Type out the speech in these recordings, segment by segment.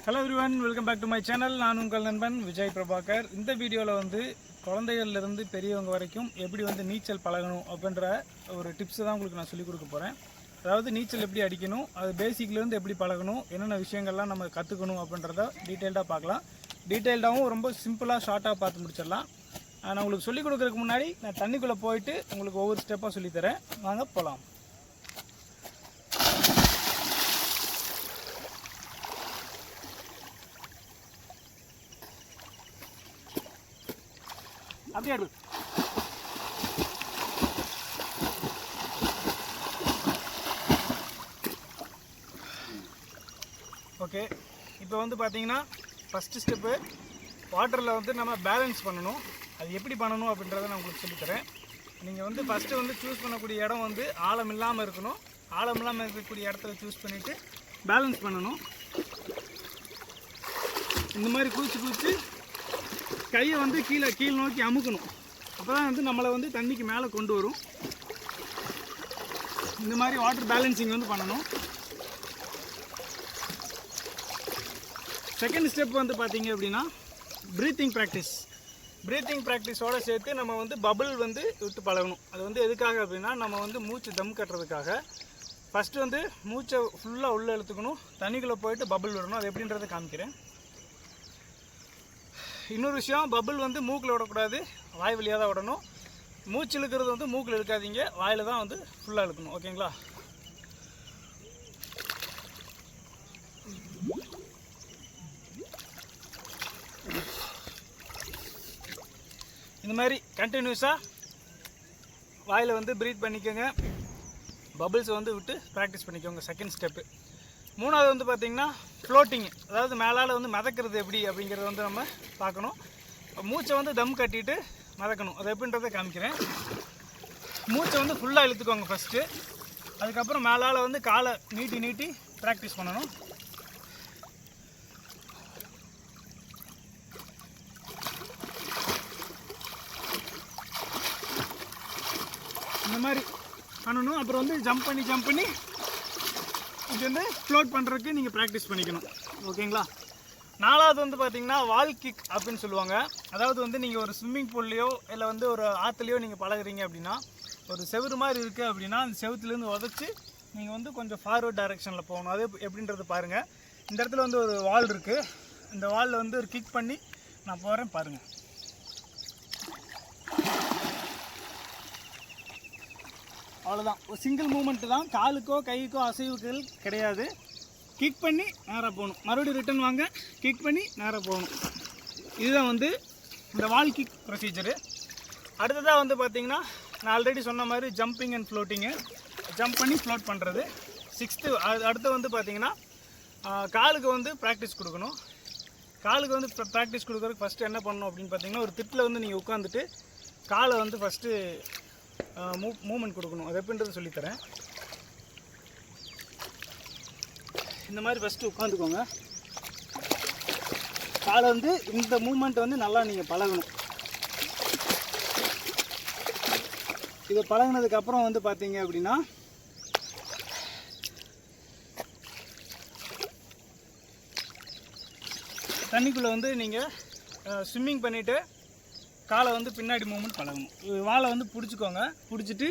Hello everyone, welcome back to my channel. நான் உங்கள் நண்பன் விஜய் பிரபாகர். இந்த வீடியோவில் வந்து குழந்தைகள்ல இருந்து பெரியவங்க வரைக்கும் எப்படி வந்து நீச்சல் பழகணும் அப்படின்ற ஒரு டிப்ஸ் தான் உங்களுக்கு நான் சொல்லிக் கொடுக்க போகிறேன். அதாவது நீச்சல் எப்படி அடிக்கணும், அது பேசிக்லேருந்து எப்படி பழகணும், என்னென்ன விஷயங்கள்லாம் நம்ம கற்றுக்கணும் அப்படின்றத டீட்டெயில்டாக பார்க்கலாம். டீட்டெயில்டாகவும் ரொம்ப சிம்பிளாக ஷார்ட்டாக பார்த்து முடிச்சிடலாம். நான் உங்களுக்கு சொல்லிக் கொடுக்குறதுக்கு முன்னாடி நான் தண்ணிக்குள்ளே போயிட்டு உங்களுக்கு ஒவ்வொரு ஸ்டெப்பாக சொல்லித்தரேன். வாங்க போகலாம். அப்படியே ஓகே. இப்போ வந்து பார்த்தீங்கன்னா ஃபஸ்ட்டு ஸ்டெப்பு வாட்டரில் வந்து நம்ம பேலன்ஸ் பண்ணணும். அது எப்படி பண்ணணும் அப்படின்றத நான் உங்களுக்கு சொல்லித்தரேன். நீங்கள் வந்து ஃபஸ்ட்டு வந்து சூஸ் பண்ணக்கூடிய இடம் வந்து ஆழம் இல்லாமல் இருக்கணும். ஆழம் இல்லாமல் இருக்கக்கூடிய இடத்துல சூஸ் பண்ணிவிட்டு பேலன்ஸ் பண்ணணும். இந்த மாதிரி குதிச்சு கையை வந்து கீழ் நோக்கி அமுக்கணும். அப்போ தான் வந்து நம்மளை வந்து தண்ணிக்கு மேலே கொண்டு வரும். இந்த மாதிரி வாட்டர் பேலன்சிங் வந்து பண்ணணும். செகண்ட் ஸ்டெப் வந்து பார்த்தீங்க அப்படின்னா ப்ரீத்திங் ப்ராக்டிஸோடு சேர்த்து நம்ம வந்து பபுள் வந்து விட்டு பழகணும். அது வந்து எதுக்காக அப்படின்னா நம்ம வந்து மூச்சு தம் கட்டுறதுக்காக. ஃபஸ்ட்டு வந்து மூச்சை ஃபுல்லாக உள்ளே இழுத்துக்கணும், தண்ணிக்குள்ளே போயிட்டு பபுள் விடணும். அது எப்படின்றத காமிக்கிறேன். இன்னொரு விஷயம், பபுள் வந்து மூக்கில் விடக்கூடாது, வாய் வழியாக தான் விடணும். மூச்சு இழுக்கிறது வந்து மூக்கில் இழுக்காதீங்க, வாயில் தான் வந்து ஃபுல்லாக இழுக்கணும். ஓகேங்களா? இந்த மாதிரி கண்டினியூஸாக வாயில் வந்து ப்ரீத் பண்ணிக்கோங்க. பபுள்ஸை வந்து விட்டு ப்ராக்டிஸ் பண்ணிக்கோங்க. Second step. மூணாவது வந்து பார்த்திங்கன்னா ஃப்ளோட்டிங், அதாவது மேலால் வந்து மிதக்கிறது எப்படி அப்படிங்கிறத வந்து நம்ம பார்க்கணும். மூச்சை வந்து தம் கட்டிட்டு மிதக்கணும். அது எப்படின்றத காமிக்கிறேன். மூச்சை வந்து ஃபுல்லாக இழுத்துக்கோங்க ஃபஸ்ட்டு. அதுக்கப்புறம் மேலால் வந்து காலை நீட்டி ப்ராக்டிஸ் பண்ணணும். இந்த மாதிரி பண்ணணும். அப்புறம் வந்து ஜம்ப் பண்ணி இது வந்து ஃப்ளோட் பண்ணுறதுக்கு நீங்கள் ப்ராக்டிஸ் பண்ணிக்கணும். ஓகேங்களா? நாலாவது வந்து பார்த்திங்கன்னா வால் கிக் அப்படின்னு சொல்லுவாங்க. அதாவது வந்து நீங்கள் ஒரு ஸ்விம்மிங் பூல்லையோ இல்லை வந்து ஒரு ஆற்றுலையோ நீங்கள் பழகுறீங்க அப்படின்னா, ஒரு செவுறு மாதிரி இருக்குது அப்படின்னா அந்த செவுத்துலேருந்து உதச்சி நீங்கள் வந்து கொஞ்சம் ஃபார்வர்ட் டைரெக்ஷனில் போகணும். அது எப்படின்றது பாருங்கள். இந்த இடத்துல வந்து ஒரு வால் இருக்குது. இந்த வாலில் வந்து ஒரு கிக் பண்ணி நான் போகிறேன் பாருங்கள். அவ்வளோதான். ஒரு சிங்கிள் மூமெண்ட்டு தான், காலுக்கோ கைக்கோ அசைவுகள் கிடையாது. கிக் பண்ணி நேராக போகணும், மறுபடியும் ரிட்டன் வாங்க, கிக் பண்ணி நேராக போகணும். இதுதான் வந்து இந்த வால் கிக் ப்ரொசீஜரு. அடுத்ததாக வந்து பார்த்திங்கன்னா நான் ஆல்ரெடி சொன்ன மாதிரி ஜம்பிங் அண்ட் ஃப்ளோட்டிங்கு, ஜம்ப் பண்ணி ஃப்ளோட் பண்ணுறது. அடுத்து வந்து பார்த்திங்கன்னா காலுக்கு வந்து ப்ராக்டிஸ் கொடுக்கணும். காலுக்கு வந்து ப்ராக்டிஸ் கொடுக்குறதுக்கு ஃபஸ்ட்டு என்ன பண்ணணும் அப்படின்னு பார்த்திங்கன்னா, ஒரு திட்டில் வந்து நீங்கள் உட்காந்துட்டு காலை வந்து ஃபஸ்ட்டு மூமெண்ட் கொடுக்கணும். அது எப்படின்றது சொல்லித்தரேன். இந்த மாதிரி ஃபஸ்ட்டு உட்காந்துக்கோங்க. காலை வந்து இந்த மூமெண்ட் வந்து நல்லா நீங்கள் பழகணும். இதை பழகினதுக்கப்புறம் வந்து பார்த்தீங்க அப்படின்னா தண்ணிக்குள்ளே வந்து நீங்கள் ஸ்விம்மிங் பண்ணிவிட்டு காலை வந்து பின்னாடி மூமெண்ட் பழகணும். வாழை வந்து பிடிச்சிக்கோங்க, பிடிச்சிட்டு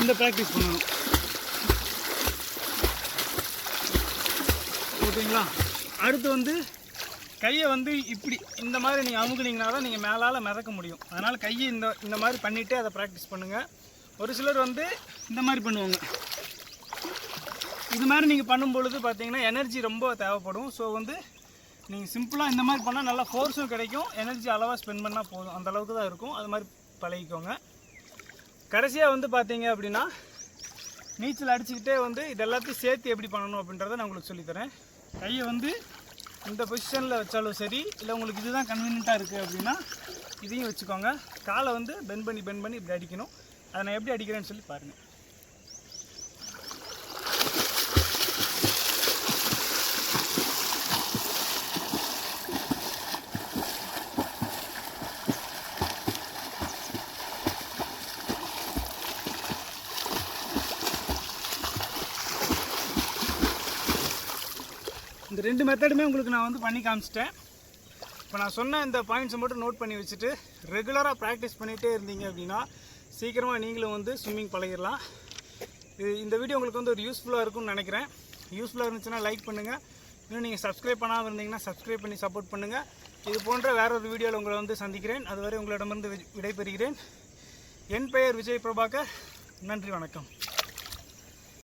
இந்த ப்ராக்டிஸ் பண்ணணும். ஓகேங்களா? அடுத்து வந்து கையை வந்து இப்படி இந்த மாதிரி நீங்கள் அமுக்குனீங்கன்னா தான் நீங்கள் மேலால் மிதக்க முடியும். அதனால் கையை இந்த மாதிரி பண்ணிவிட்டு அதை ப்ராக்டிஸ் பண்ணுங்கள். ஒரு சிலர் வந்து இந்த மாதிரி பண்ணுவாங்க. இது மாதிரி நீங்கள் பண்ணும்பொழுது பார்த்தீங்கன்னா எனர்ஜி ரொம்ப தேவைப்படும். ஸோ வந்து நீங்கள் சிம்பிளாக இந்த மாதிரி பண்ணால் நல்லா ஃபோர்ஸும் கிடைக்கும், எனர்ஜி அளவாக ஸ்பெண்ட் பண்ணால் போதும், அந்த அளவுக்கு தான் இருக்கும். அது மாதிரி பழகிக்கோங்க. கடைசியாக வந்து பார்த்தீங்க அப்படின்னா நீச்சல் அடிச்சுக்கிட்டே வந்து இது எல்லாத்தையும் சேர்த்து எப்படி பண்ணணும் அப்படின்றத நான் உங்களுக்கு சொல்லித்தரேன். கையை வந்து இந்த பொசிஷனில் வச்சாலும் சரி, இல்லை உங்களுக்கு இதுதான் கன்வீனியண்ட்டாக இருக்குது அப்படின்னா இதையும் வச்சுக்கோங்க. காலை வந்து பெண்ட் பண்ணி இப்படி அடிக்கணும். அதை நான் எப்படி அடிக்கிறேன்னு சொல்லி பாருங்கள். இந்த 2 மெத்தடுமே உங்களுக்கு நான் வந்து பண்ணி காமிச்சிட்டேன். இப்போ நான் சொன்ன இந்த பாயிண்ட்ஸை மட்டும் நோட் பண்ணி வச்சுட்டு ரெகுலராக ப்ராக்டிஸ் பண்ணிகிட்டே இருந்தீங்க அப்படின்னா சீக்கிரமாக நீங்களும் வந்து ஸ்விம்மிங் பழகிடலாம். இந்த வீடியோ உங்களுக்கு வந்து ஒரு யூஸ்ஃபுல்லாக இருக்கும்னு நினைக்கிறேன். யூஸ்ஃபுல்லாக இருந்துச்சுன்னா லைக் பண்ணுங்கள். இன்னும் நீங்கள் சப்ஸ்கிரைப் பண்ணாமல் இருந்தீங்கன்னா சப்ஸ்கிரைப் பண்ணி சப்போர்ட் பண்ணுங்கள். இது போன்ற வேற ஒரு வீடியோவில் உங்களை வந்து சந்திக்கிறேன். அதுவரை உங்களிடமிருந்து விடைபெறுகிறேன். என் பெயர் விஜய் பிரபாகர். நன்றி, வணக்கம்.